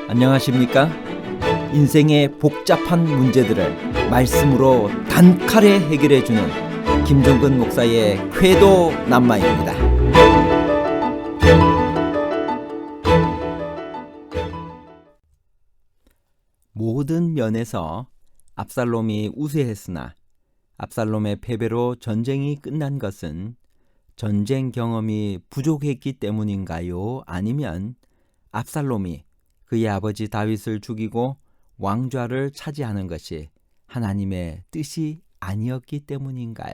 안녕하십니까? 인생의 복잡한 문제들을 말씀으로 단칼에 해결해주는 김종근 목사의 쾌도 남마입니다. 모든 면에서 압살롬이 우세했으나 압살롬의 패배로 전쟁이 끝난 것은 전쟁 경험이 부족했기 때문인가요? 아니면 압살롬이 그의 아버지 다윗을 죽이고 왕좌를 차지하는 것이 하나님의 뜻이 아니었기 때문인가요?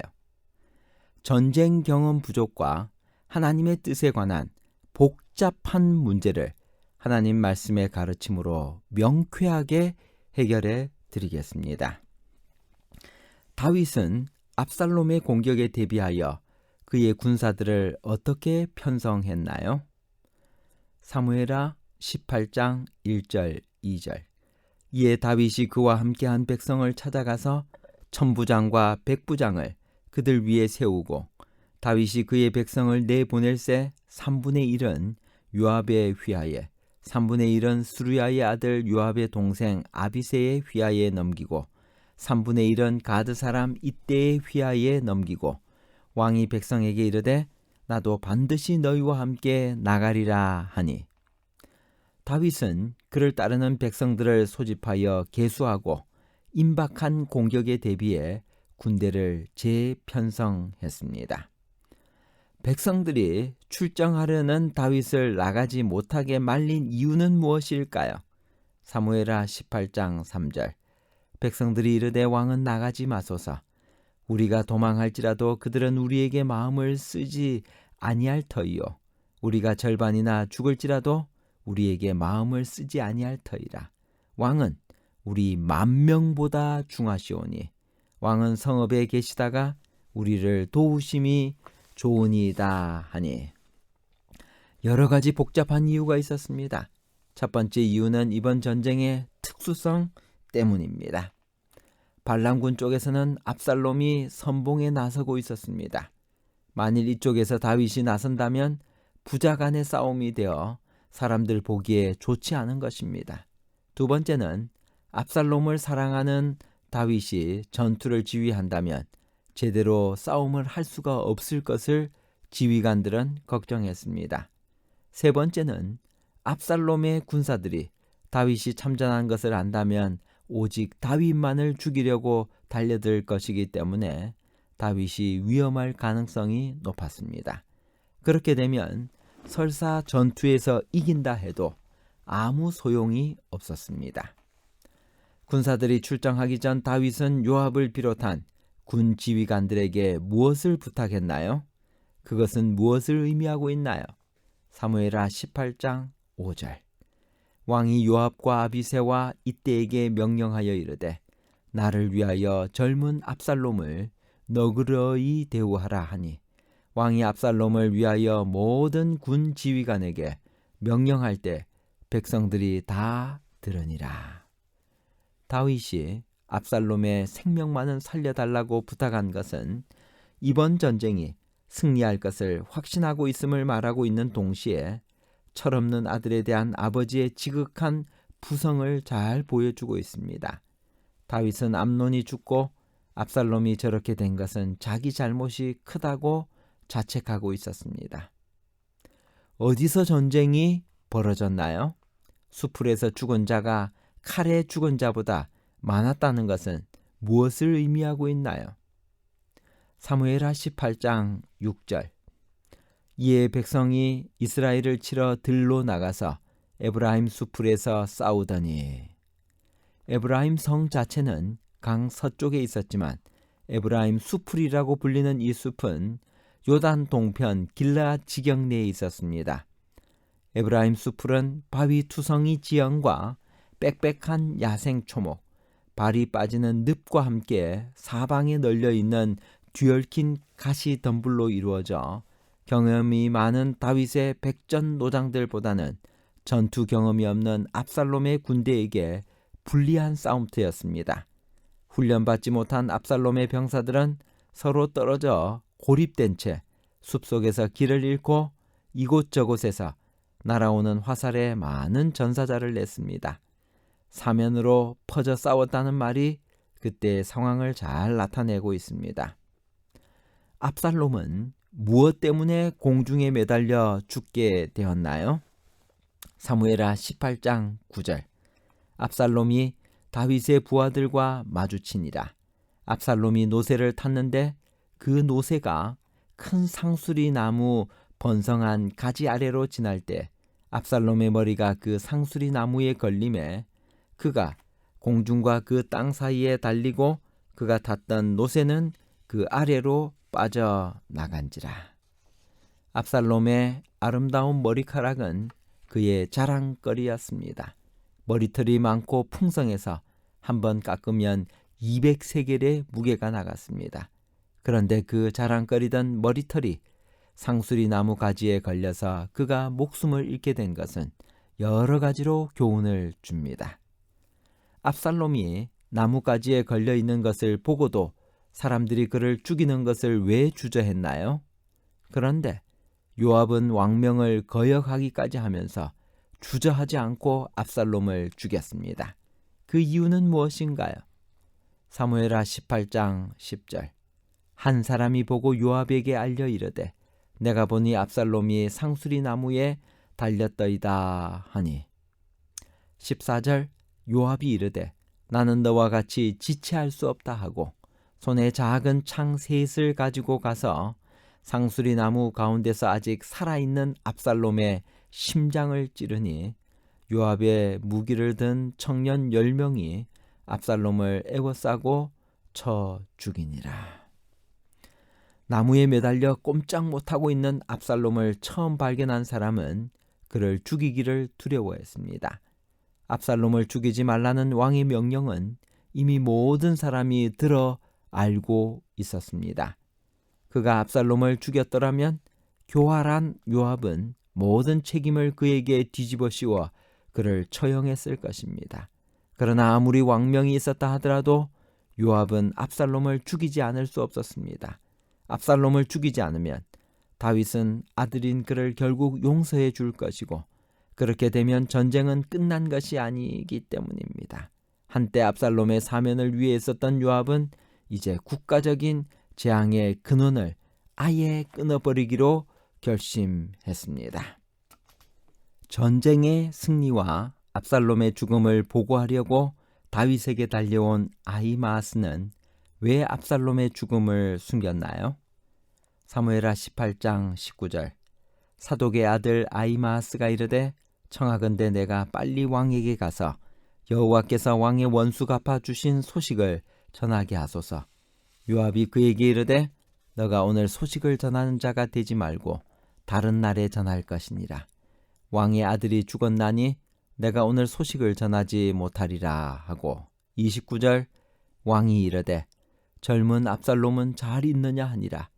전쟁 경험 부족과 하나님의 뜻에 관한 복잡한 문제를 하나님 말씀의 가르침으로 명쾌하게 해결해 드리겠습니다. 다윗은 압살롬의 공격에 대비하여 그의 군사들을 어떻게 편성했나요? 사무엘하 18장 1절 2절. 이에 다윗이 그와 함께한 백성을 찾아가서 천부장과 백부장을 그들 위에 세우고 다윗이 그의 백성을 내보낼새 3분의 1은 요압의 휘하에 3분의 1은 수르야의 아들 요압의 동생 아비새의 휘하에 넘기고 3분의 1은 가드 사람 이때의 휘하에 넘기고 왕이 백성에게 이르되 나도 반드시 너희와 함께 나가리라 하니 다윗은 그를 따르는 백성들을 소집하여 계수하고 임박한 공격에 대비해 군대를 재편성했습니다. 백성들이 출정하려는 다윗을 나가지 못하게 말린 이유는 무엇일까요? 사무엘하 18장 3절. 백성들이 이르되 왕은 나가지 마소서. 우리가 도망할지라도 그들은 우리에게 마음을 쓰지 아니할 터이요. 우리가 절반이나 죽을지라도 우리에게 마음을 쓰지 아니할 터이라. 왕은 우리 10,000명보다 중하시오니 왕은 성읍에 계시다가 우리를 도우심이 좋으니이다 하니. 여러 가지 복잡한 이유가 있었습니다. 첫 번째 이유는 이번 전쟁의 특수성 때문입니다. 발람군 쪽에서는 압살롬이 선봉에 나서고 있었습니다. 만일 이쪽에서 다윗이 나선다면 부자 간의 싸움이 되어 사람들 보기에 좋지 않은 것입니다. 두 번째는 압살롬을 사랑하는 다윗이 전투를 지휘한다면 제대로 싸움을 할 수가 없을 것을 지휘관들은 걱정했습니다. 세 번째는 압살롬의 군사들이 다윗이 참전한 것을 안다면 오직 다윗만을 죽이려고 달려들 것이기 때문에 다윗이 위험할 가능성이 높았습니다. 그렇게 되면 설사 전투에서 이긴다 해도 아무 소용이 없었습니다. 군사들이 출정하기 전 다윗은 요압을 비롯한 군 지휘관들에게 무엇을 부탁했나요? 그것은 무엇을 의미하고 있나요? 사무엘하 18장 5절. 왕이 요압과 아비새와 이때에게 명령하여 이르되 나를 위하여 젊은 압살롬을 너그러이 대우하라 하니 왕이 압살롬을 위하여 모든 군 지휘관에게 명령할 때 백성들이 다 들으니라. 다윗이 압살롬의 생명만은 살려달라고 부탁한 것은 이번 전쟁이 승리할 것을 확신하고 있음을 말하고 있는 동시에 철없는 아들에 대한 아버지의 지극한 부성을 잘 보여주고 있습니다. 다윗은 암논이 죽고 압살롬이 저렇게 된 것은 자기 잘못이 크다고 자책하고 있었습니다. 어디서 전쟁이 벌어졌나요? 수풀에서 죽은 자가 칼에 죽은 자보다 많았다는 것은 무엇을 의미하고 있나요? 사무엘하 18장 6절. 이에 백성이 이스라엘을 치러 들로 나가서 에브라임 수풀에서 싸우더니. 에브라임 성 자체는 강 서쪽에 있었지만 에브라임 수풀이라고 불리는 이 숲은 요단 동편 길르앗 지경 내에 있었습니다. 에브라임 수풀은 바위 투성이 지형과 빽빽한 야생 초목, 발이 빠지는 늪과 함께 사방에 널려있는 뒤얽힌 가시 덤불로 이루어져 경험이 많은 다윗의 백전 노장들보다는 전투 경험이 없는 압살롬의 군대에게 불리한 싸움터였습니다. 훈련받지 못한 압살롬의 병사들은 서로 떨어져 고립된 채 숲속에서 길을 잃고 이곳저곳에서 날아오는 화살에 많은 전사자를 냈습니다. 사면으로 퍼져 싸웠다는 말이 그때의 상황을 잘 나타내고 있습니다. 압살롬은 무엇 때문에 공중에 매달려 죽게 되었나요? 사무엘하 18장 9절. 압살롬이 다윗의 부하들과 마주치니라. 압살롬이 노새를 탔는데 그 노새가 큰 상수리 나무 번성한 가지 아래로 지날 때 압살롬의 머리가 그 상수리 나무에 걸림에 그가 공중과 그 땅 사이에 달리고 그가 탔던 노새는 그 아래로 빠져나간지라. 압살롬의 아름다운 머리카락은 그의 자랑거리였습니다. 머리털이 많고 풍성해서 한번 깎으면 200세겔의 무게가 나갔습니다. 그런데 그 자랑거리던 머리털이 상수리 나무 가지에 걸려서 그가 목숨을 잃게 된 것은 여러 가지로 교훈을 줍니다. 압살롬이 나무가지에 걸려 있는 것을 보고도 사람들이 그를 죽이는 것을 왜 주저했나요? 그런데 요압은 왕명을 거역하기까지 하면서 주저하지 않고 압살롬을 죽였습니다. 그 이유는 무엇인가요? 사무엘하 18장 10절. 한 사람이 보고 요압에게 알려 이르되 내가 보니 압살롬이 상수리 나무에 달렸더이다 하니. 14절. 요압이 이르되 나는 너와 같이 지체할 수 없다 하고 손에 작은 창 셋을 가지고 가서 상수리 나무 가운데서 아직 살아있는 압살롬의 심장을 찌르니 요압의 무기를 든 청년 10명이 압살롬을 에워싸고 쳐 죽이니라. 나무에 매달려 꼼짝 못하고 있는 압살롬을 처음 발견한 사람은 그를 죽이기를 두려워했습니다. 압살롬을 죽이지 말라는 왕의 명령은 이미 모든 사람이 들어 알고 있었습니다. 그가 압살롬을 죽였더라면 교활한 요압은 모든 책임을 그에게 뒤집어 씌워 그를 처형했을 것입니다. 그러나 아무리 왕명이 있었다 하더라도 요압은 압살롬을 죽이지 않을 수 없었습니다. 압살롬을 죽이지 않으면 다윗은 아들인 그를 결국 용서해 줄 것이고 그렇게 되면 전쟁은 끝난 것이 아니기 때문입니다. 한때 압살롬의 사면을 위해 있었던 요압은 이제 국가적인 재앙의 근원을 아예 끊어버리기로 결심했습니다. 전쟁의 승리와 압살롬의 죽음을 보고하려고 다윗에게 달려온 아히마아스는 왜 압살롬의 죽음을 숨겼나요? 사무엘하 18장 19절. 사독의 아들 아히마아스가 이르되 청하건대 내가 빨리 왕에게 가서 여호와께서 왕의 원수 갚아 주신 소식을 전하게 하소서. 요압이 그에게 이르되 너가 오늘 소식을 전하는 자가 되지 말고 다른 날에 전할 것이니라. 왕의 아들이 죽었나니 내가 오늘 소식을 전하지 못하리라 하고. 29절. 왕이 이르되 젊은 압살롬은 잘 있느냐 하니라.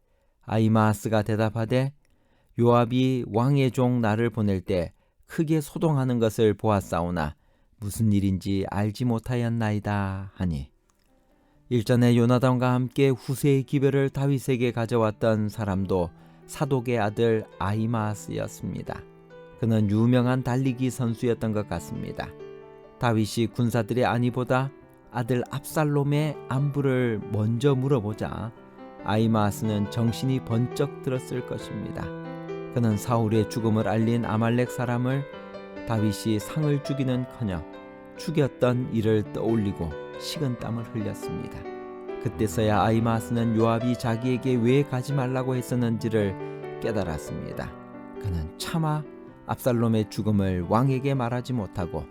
아히마아스가 대답하되 요압이 왕의 종 나를 보낼 때 크게 소동하는 것을 보았사오나 무슨 일인지 알지 못하였나이다 하니. 일전에 요나단과 함께 후세의 기별을 다윗에게 가져왔던 사람도 사독의 아들 아히마아스였습니다. 그는 유명한 달리기 선수였던 것 같습니다. 다윗이 군사들의 안위보다 아들 압살롬의 안부를 먼저 물어보자 아히마아스는 정신이 번쩍 들었을 것입니다. 그는 사울의 죽음을 알린 아말렉 사람을 다윗이 상을 주기는커녕 죽였던 일을 떠올리고 식은땀을 흘렸습니다. 그때서야 아히마아스는 요압이 자기에게 왜 가지 말라고 했었는지를 깨달았습니다. 그는 차마 압살롬의 죽음을 왕에게 말하지 못하고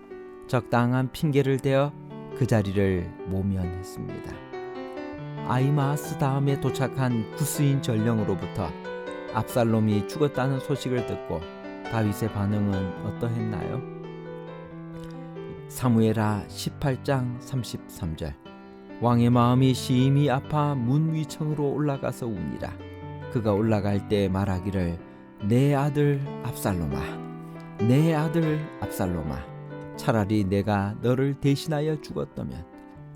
적당한 핑계를 대어 그 자리를 모면했습니다. 아히마아스 다음에 도착한 구스인 전령으로부터 압살롬이 죽었다는 소식을 듣고 다윗의 반응은 어떠했나요? 사무엘하 18장 33절. 왕의 마음이 심히 아파 문 위층으로 올라가서 우니라. 그가 올라갈 때 말하기를 내 아들 압살롬아, 내 아들 압살롬아, 차라리 내가 너를 대신하여 죽었다면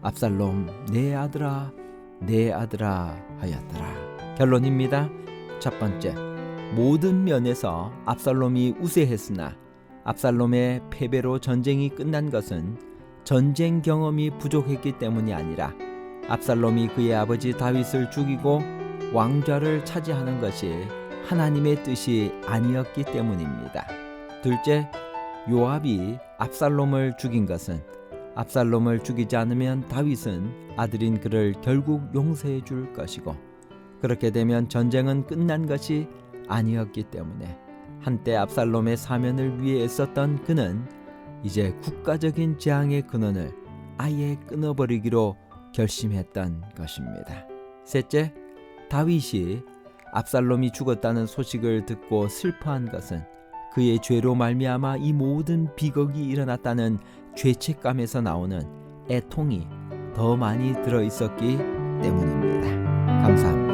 압살롬 내 아들아, 내 아들아 하였더라. 결론입니다. 첫 번째, 모든 면에서 압살롬이 우세했으나 압살롬의 패배로 전쟁이 끝난 것은 전쟁 경험이 부족했기 때문이 아니라 압살롬이 그의 아버지 다윗을 죽이고 왕좌를 차지하는 것이 하나님의 뜻이 아니었기 때문입니다. 둘째, 요압이 압살롬을 죽인 것은 압살롬을 죽이지 않으면 다윗은 아들인 그를 결국 용서해 줄 것이고 그렇게 되면 전쟁은 끝난 것이 아니었기 때문에 한때 압살롬의 사면을 위해 애썼던 그는 이제 국가적인 재앙의 근원을 아예 끊어버리기로 결심했던 것입니다. 셋째, 다윗이 압살롬이 죽었다는 소식을 듣고 슬퍼한 것은 그의 죄로 말미암아 이 모든 비극이 일어났다는 죄책감에서 나오는 애통이 더 많이 들어있었기 때문입니다. 감사합니다.